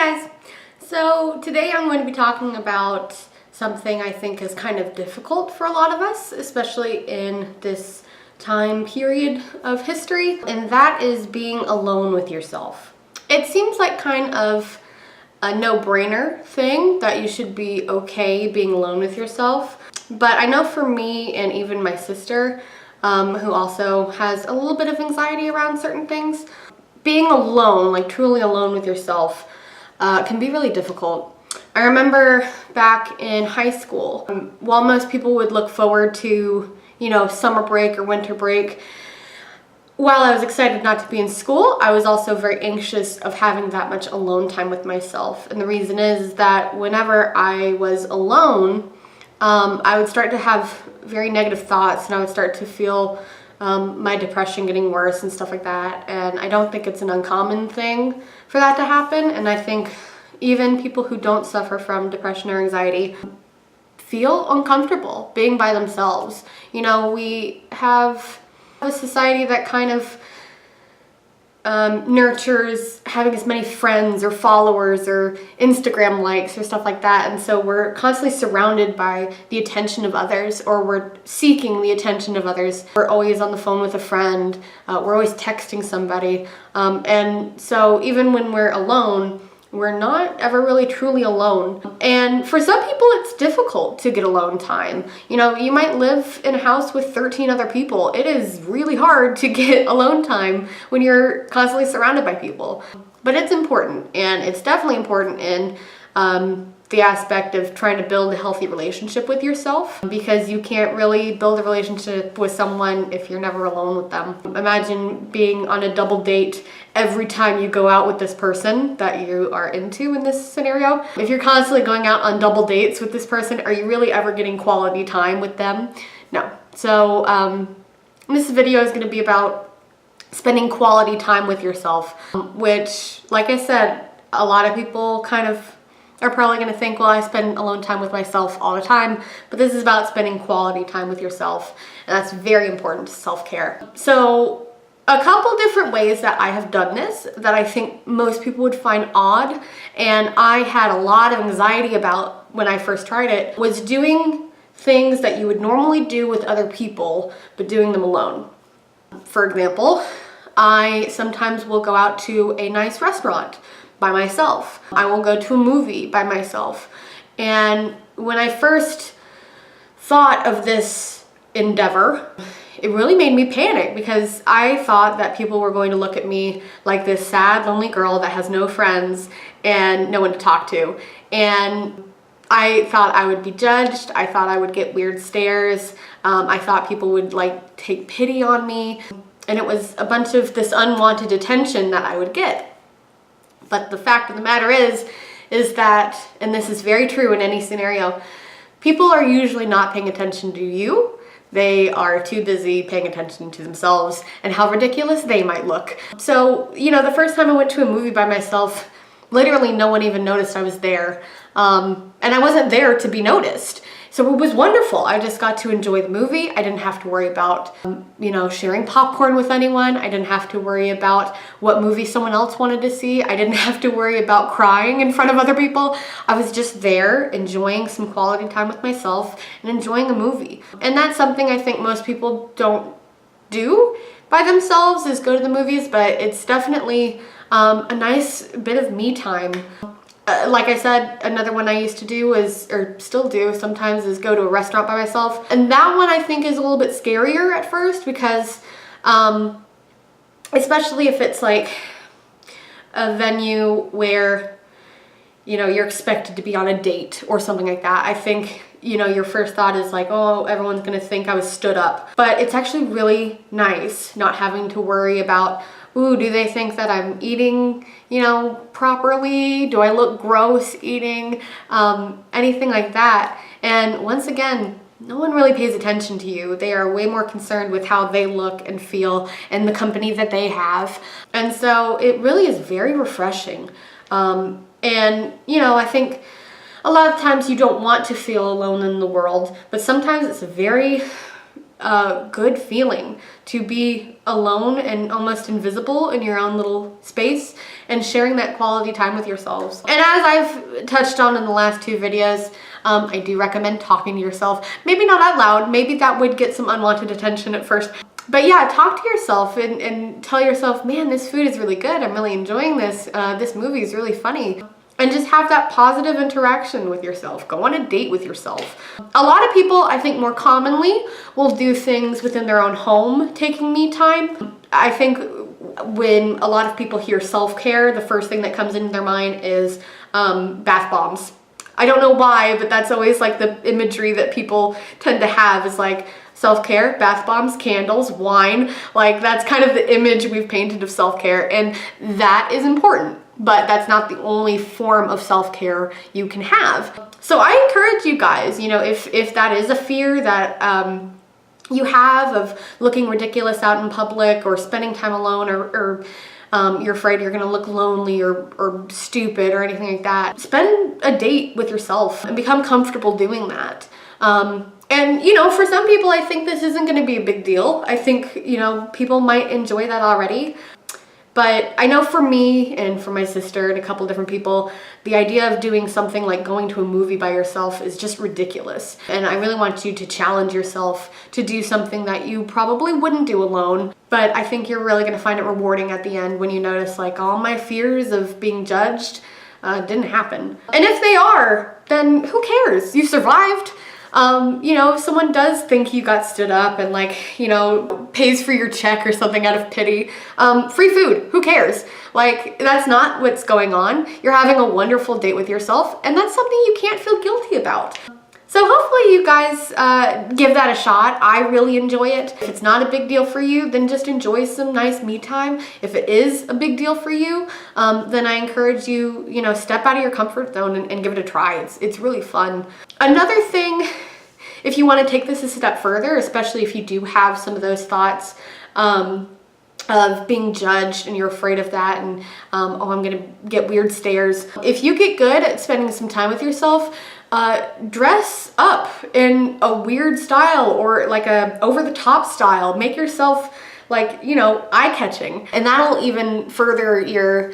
guys, so today I'm going to be talking about something I think is kind of difficult for a lot of us, especially in this time period of history, and that is being alone with yourself. It seems like kind of a no-brainer thing that you should be okay being alone with yourself, but I know for me and even my sister, who also has a little bit of anxiety around certain things, being alone, like truly alone with yourself, can be really difficult. I remember back in high school, while most people would look forward to, summer break or winter break, while I was excited not to be in school, I was also very anxious of having that much alone time with myself. And the reason is that whenever I was alone, I would start to have very negative thoughts, and I would start to feel my depression getting worse and stuff like that. And I don't think it's an uncommon thing for that to happen. And I think even people who don't suffer from depression or anxiety feel uncomfortable being by themselves. We have a society that kind of nurtures having as many friends or followers or Instagram likes or stuff like that, and so we're constantly surrounded by the attention of others, or we're seeking the attention of others. We're always on the phone with a friend, we're always texting somebody, and so even when we're alone, we're not ever really truly alone. And for some people, it's difficult to get alone time. You might live in a house with 13 other people. It is really hard to get alone time when you're constantly surrounded by people. But it's important, and it's definitely important in the aspect of trying to build a healthy relationship with yourself, because you can't really build a relationship with someone if you're never alone with them. Imagine being on a double date every time you go out with this person that you are into in this scenario. If you're constantly going out on double dates with this person, are you really ever getting quality time with them? No. So this video is going to be about spending quality time with yourself, which, like I said, a lot of people kind of are probably going to think, well, I spend alone time with myself all the time, but this is about spending quality time with yourself, and that's very important to self-care. So a couple different ways that I have done this that I think most people would find odd, and I had a lot of anxiety about when I first tried it, was doing things that you would normally do with other people, but doing them alone. For example, I sometimes will go out to a nice restaurant by myself. I will go to a movie by myself. And when I first thought of this endeavor, it really made me panic, because I thought that people were going to look at me like this sad, lonely girl that has no friends and no one to talk to. And I thought I would be judged. I thought I would get weird stares. I thought people would take pity on me. And it was a bunch of this unwanted attention that I would get. But the fact of the matter is that, and this is very true in any scenario, people are usually not paying attention to you. They are too busy paying attention to themselves and how ridiculous they might look. So, the first time I went to a movie by myself, literally no one even noticed I was there. And I wasn't there to be noticed. So it was wonderful. I just got to enjoy the movie. I didn't have to worry about, sharing popcorn with anyone. I didn't have to worry about what movie someone else wanted to see. I didn't have to worry about crying in front of other people. I was just there enjoying some quality time with myself and enjoying a movie. And that's something I think most people don't do by themselves, is go to the movies, but it's definitely a nice bit of me time. Like I said, another one I used to do or still do sometimes, is go to a restaurant by myself. And that one I think is a little bit scarier at first, because especially if it's like a venue where, you're expected to be on a date or something like that. I think, your first thought is like, oh, everyone's gonna think I was stood up. But it's actually really nice not having to worry about, ooh, do they think that I'm eating, properly? Do I look gross eating? Anything like that. And once again, no one really pays attention to you. They are way more concerned with how they look and feel and the company that they have. And so it really is very refreshing. And, I think a lot of times you don't want to feel alone in the world, but sometimes it's very good feeling to be alone and almost invisible in your own little space and sharing that quality time with yourselves. And as I've touched on in the last 2 videos, I do recommend talking to yourself. Maybe not out loud, maybe that would get some unwanted attention at first. But yeah, talk to yourself and tell yourself, man, this food is really good. I'm really enjoying this. This movie is really funny. And just have that positive interaction with yourself. Go on a date with yourself. A lot of people, I think more commonly, will do things within their own home, taking me time. I think when a lot of people hear self-care, the first thing that comes into their mind is bath bombs. I don't know why, but that's always like the imagery that people tend to have is like self-care, bath bombs, candles, wine. Like that's kind of the image we've painted of self-care, and that is important. But that's not the only form of self-care you can have. So I encourage you guys, you know, if that is a fear that you have of looking ridiculous out in public or spending time alone, or you're afraid you're gonna look lonely or stupid or anything like that, spend a date with yourself and become comfortable doing that. And, you know, for some people, I think this isn't gonna be a big deal. I think, you know, people might enjoy that already. But I know for me and for my sister and a couple different people, the idea of doing something like going to a movie by yourself is just ridiculous. And I really want you to challenge yourself to do something that you probably wouldn't do alone. But I think you're really gonna find it rewarding at the end when you notice like all my fears of being judged didn't happen. And if they are, then who cares? You survived. You know, if someone does think you got stood up and like, you know, pays for your check or something out of pity, free food, who cares? Like, that's not what's going on. You're having a wonderful date with yourself, and that's something you can't feel guilty about. So hopefully you guys give that a shot. I really enjoy it. If it's not a big deal for you, then just enjoy some nice me time. If it is a big deal for you, then I encourage you, you know, step out of your comfort zone and give it a try. It's really fun. Another thing, if you want to take this a step further, especially if you do have some of those thoughts of being judged and you're afraid of that and, oh, I'm gonna get weird stares. If you get good at spending some time with yourself, dress up in a weird style or like a over-the-top style. Make yourself like, you know, eye-catching. And that'll even further your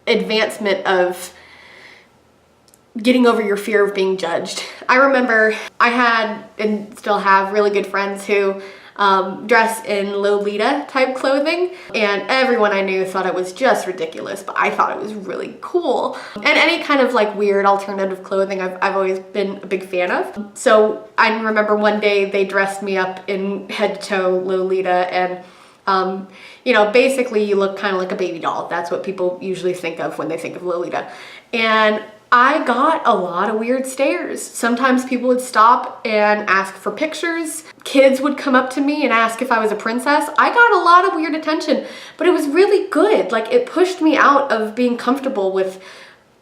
advancement of getting over your fear of being judged. I remember I had and still have really good friends who dress in Lolita type clothing, and everyone I knew thought it was just ridiculous, but I thought it was really cool. And any kind of like weird alternative clothing I've always been a big fan of. So I remember one day they dressed me up in head to toe Lolita, and you know, basically you look kind of like a baby doll. That's what people usually think of when they think of Lolita. And I got a lot of weird stares. Sometimes people would stop and ask for pictures. Kids would come up to me and ask if I was a princess. I got a lot of weird attention, but it was really good. Like, it pushed me out of being comfortable with,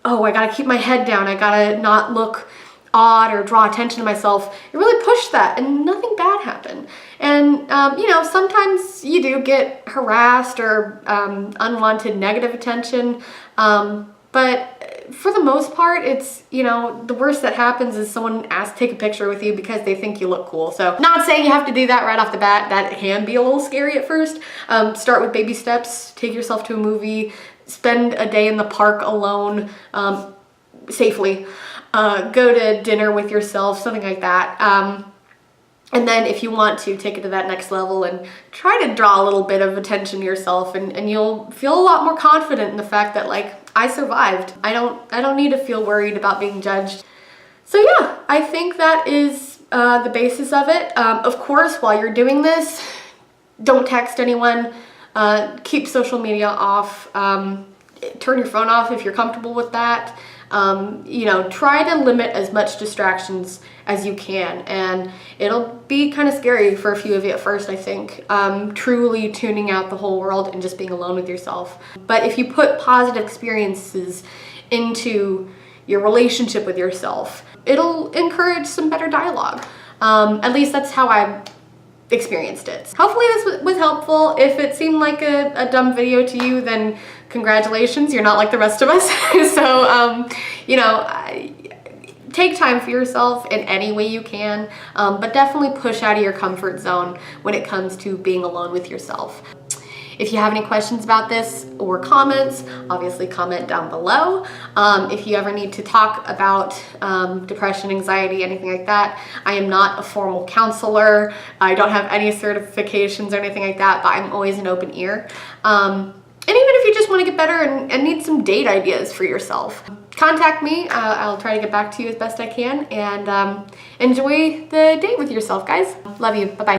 oh, I gotta keep my head down. I gotta not look odd or draw attention to myself. It really pushed that, and nothing bad happened. And, you know, sometimes you do get harassed or unwanted negative attention, but for the most part, it's, you know, the worst that happens is someone asks to take a picture with you because they think you look cool. So not saying you have to do that right off the bat. That can be a little scary at first. Start with baby steps, take yourself to a movie, spend a day in the park alone, safely, go to dinner with yourself, something like that. And then if you want to, take it to that next level and try to draw a little bit of attention to yourself, and you'll feel a lot more confident in the fact that, like, I survived. I don't need to feel worried about being judged. So yeah, I think that is the basis of it. Of course, while you're doing this, don't text anyone, keep social media off, turn your phone off if you're comfortable with that. You know, try to limit as much distractions as you can, and it'll be kind of scary for a few of you at first, I think, truly tuning out the whole world and just being alone with yourself. But if you put positive experiences into your relationship with yourself, it'll encourage some better dialogue. At least that's how I experienced it. Hopefully this was helpful. If it seemed like a dumb video to you, then congratulations, you're not like the rest of us. So, you know, take time for yourself in any way you can, but definitely push out of your comfort zone when it comes to being alone with yourself. If you have any questions about this or comments, obviously comment down below. If you ever need to talk about depression, anxiety, anything like that, I am not a formal counselor. I don't have any certifications or anything like that, but I'm always an open ear. And even if you just want to get better and need some date ideas for yourself, contact me. I'll try to get back to you as best I can, and enjoy the date with yourself, guys. Love you. Bye-bye.